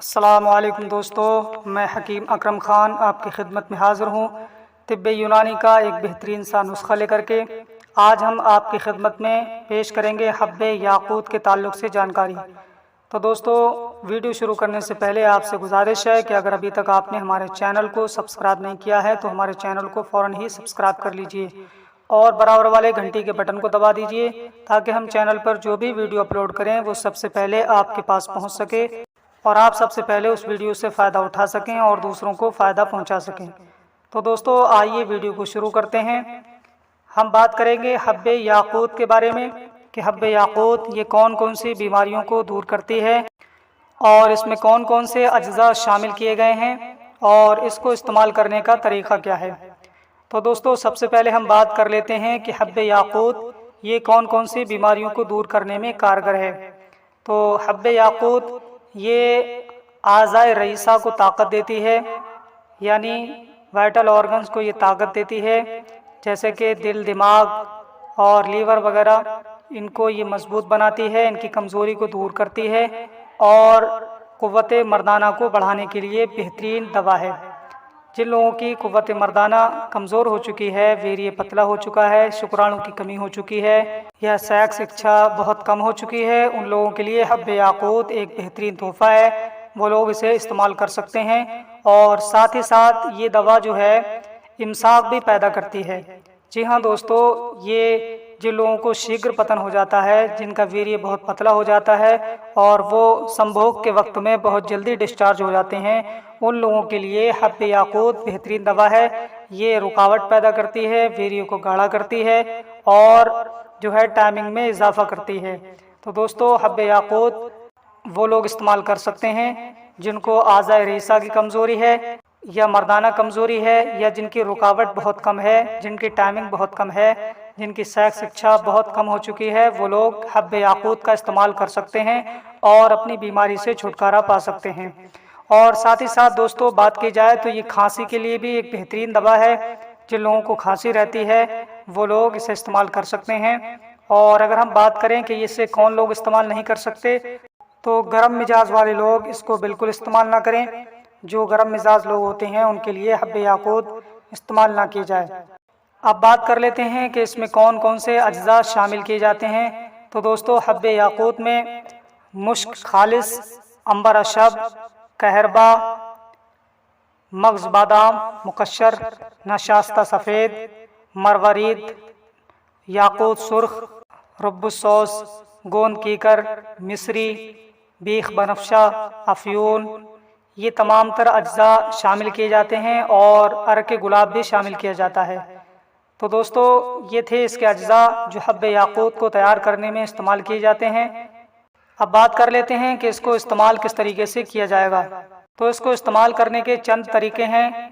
अस्सलामुअलैकुम दोस्तों, मैं हकीम अकरम ख़ान आपकी खिदमत में हाज़िर हूँ तिब्बे यूनानी का एक बेहतरीन सा नुस्खा लेकर के। आज हम आपकी खिदमत में पेश करेंगे हब्बे याकूत के ताल्लुक़ से जानकारी। तो दोस्तों, वीडियो शुरू करने से पहले आपसे गुजारिश है कि अगर अभी तक आपने हमारे चैनल को सब्सक्राइब नहीं किया है तो हमारे चैनल को फ़ौरन ही सब्सक्राइब कर लीजिए और बराबर वाले घंटी के बटन को दबा दीजिए ताकि हम चैनल पर जो भी वीडियो अपलोड करें वो सबसे पहले आपके पास पहुंच सके और आप सबसे पहले उस वीडियो से फ़ायदा उठा सकें और दूसरों को फ़ायदा पहुंचा सकें। तो दोस्तों, आइए वीडियो को शुरू करते हैं। हम बात करेंगे हब्बे याकूत के बारे में कि हब्बे याकूत ये कौन कौन सी बीमारियों को दूर करती है और इसमें कौन कौन से अज्जा शामिल किए गए हैं और इसको इस्तेमाल करने का तरीक़ा क्या है। तो दोस्तों, सबसे पहले हम बात कर लेते हैं कि हब्बे याकूत ये कौन कौन सी बीमारियों को दूर करने में कारगर है। तो हब्बे याकूत ये आज़ाए रईसा को ताकत देती है, यानी वाइटल ऑर्गन्स को ये ताकत देती है, जैसे कि दिल, दिमाग और लीवर वगैरह, इनको ये मजबूत बनाती है, इनकी कमज़ोरी को दूर करती है और क़ुव्वत मर्दाना को बढ़ाने के लिए बेहतरीन दवा है। जिन लोगों की क़ुव्वत मर्दाना कमज़ोर हो चुकी है, वीर्य पतला हो चुका है, शुक्राणु की कमी हो चुकी है या सेक्स इच्छा बहुत कम हो चुकी है, उन लोगों के लिए हब्बे याकूत एक बेहतरीन तोहफ़ा है। वो लोग इसे इस्तेमाल कर सकते हैं और साथ ही साथ ये दवा जो है इमसाक भी पैदा करती है। जी हाँ दोस्तों, ये जिन लोगों को शीघ्र पतन हो जाता है, जिनका वीर्य बहुत पतला हो जाता है और वो संभोग के वक्त में बहुत जल्दी डिस्चार्ज हो जाते हैं, उन लोगों के लिए हब्बे याकूत बेहतरीन दवा है। ये रुकावट पैदा करती है, वीर्य को गाढ़ा करती है और जो है टाइमिंग में इजाफा करती है। तो दोस्तों, हब्बे याकूत वो लोग इस्तेमाल कर सकते हैं जिनको आज़ाए रईसा की कमज़ोरी है या मर्दाना कमज़ोरी है या जिनकी रुकावट बहुत कम है, जिनकी टाइमिंग बहुत कम है, जिनकी सेक्स इच्छा बहुत कम हो चुकी है, वो लोग हब्बे याकूत का इस्तेमाल कर सकते हैं और अपनी बीमारी से छुटकारा पा सकते हैं। और साथ ही साथ दोस्तों, बात की जाए तो ये खांसी के लिए भी एक बेहतरीन दवा है। जिन लोगों को खांसी रहती है वो लोग इसे इस्तेमाल कर सकते हैं। और अगर हम बात करें कि इसे कौन लोग इस्तेमाल नहीं कर सकते, तो गर्म मिजाज वाले लोग इसको बिल्कुल इस्तेमाल ना करें। जो गर्म मिजाज लोग होते हैं उनके लिए हब्बे याकूत इस्तेमाल ना की जाए। अब बात कर लेते हैं कि इसमें कौन कौन से अज्जा शामिल किए जाते हैं। तो दोस्तों, हब्बे याकूत में मुश्क खालिस, अंबर अशब, कहरबा, मगज़ बादाम, मुकश्शर, नशास्ता सफ़ेद, मरवरीद, याकूत सुर्ख, रुब्बुसौस, गोंद कीकर, मिस्री, बीख बनफ्शा, अफ्यून, ये तमाम तर अज्जा शामिल किए जाते हैं और अर्क गुलाब भी शामिल किया जाता है। तो दोस्तों, ये थे इसके अज्जा जो हब्बे याकूत को तैयार करने में इस्तेमाल किए जाते हैं। अब बात कर लेते हैं कि इसको इस्तेमाल किस तरीके से किया जाएगा। तो इसको इस्तेमाल करने के चंद तरीके हैं।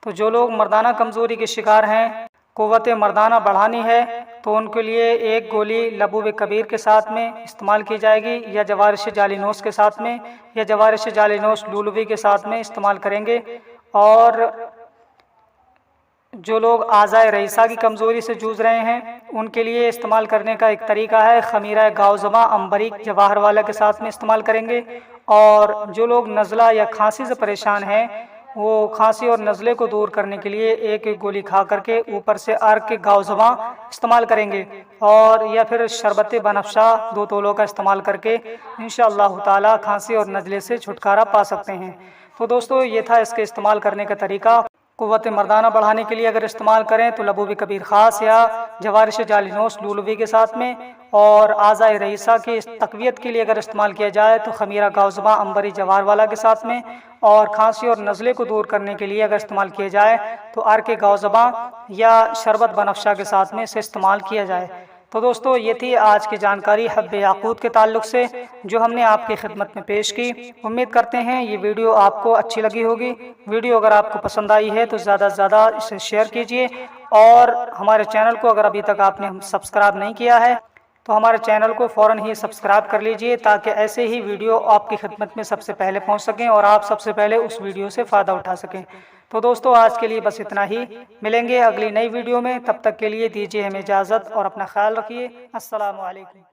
तो जो लोग मर्दाना कमज़ोरी के शिकार हैं, क़ुव्वत मर्दाना बढ़ानी है, तो उनके लिए एक गोली लबूब कबीर के साथ में इस्तेमाल की जाएगी या जवारिश जालिनोस के साथ में या जवारिश जालिनोस लुलवी के साथ में इस्तेमाल करेंगे। और जो लोग आज़ाए रईसा की कमज़ोरी से जूझ रहे हैं उनके लिए इस्तेमाल करने का एक तरीका है खमीरा गाउज़मा अंबरीक जवाहर वाला के साथ में इस्तेमाल करेंगे। और जो लोग नज़ला या खांसी से परेशान हैं, वो खांसी और नज़ले को दूर करने के लिए एक एक गोली खा करके ऊपर से अर्क गाउज़मा इस्तेमाल करेंगे और या फिर शरबत बनफ्शा 2 तोलों का इस्तेमाल करके इंशाअल्लाह ताला खांसी और नज़ले से छुटकारा पा सकते हैं। तो दोस्तों, ये था इसके इस्तेमाल करने का तरीका। क़ुव्वत मर्दाना बढ़ाने के लिए अगर इस्तेमाल करें तो लबूब कबीर ख़ास या जवारिश जालिनोस लुलवी के साथ में, और आज़ाए रईसा की तक़वियत के लिए अगर इस्तेमाल किया जाए तो खमीरा गाउज़मा अंबरी जवाहर वाला के साथ में, और खांसी और नज़ले को दूर करने के लिए अगर इस्तेमाल किया जाए तो अर्क गाउज़मा या शरबत बनफ्शा के साथ में इसे इस्तेमाल किया जाए। तो दोस्तों, ये थी आज की जानकारी हब्बे याकूत के ताल्लुक़ से जो हमने आपकी खिदमत में पेश की। उम्मीद करते हैं ये वीडियो आपको अच्छी लगी होगी। वीडियो अगर आपको पसंद आई है तो ज़्यादा से ज़्यादा इसे शेयर कीजिए और हमारे चैनल को अगर अभी तक आपने सब्सक्राइब नहीं किया है तो हमारे चैनल को फ़ौरन ही सब्सक्राइब कर लीजिए ताकि ऐसे ही वीडियो आपकी खिदमत में सबसे पहले पहुंच सकें और आप सबसे पहले उस वीडियो से फ़ायदा उठा सकें। तो दोस्तों, आज के लिए बस इतना ही। मिलेंगे अगली नई वीडियो में, तब तक के लिए दीजिए हमें इजाज़त और अपना ख्याल रखिए। अस्सलामु अलैकुम।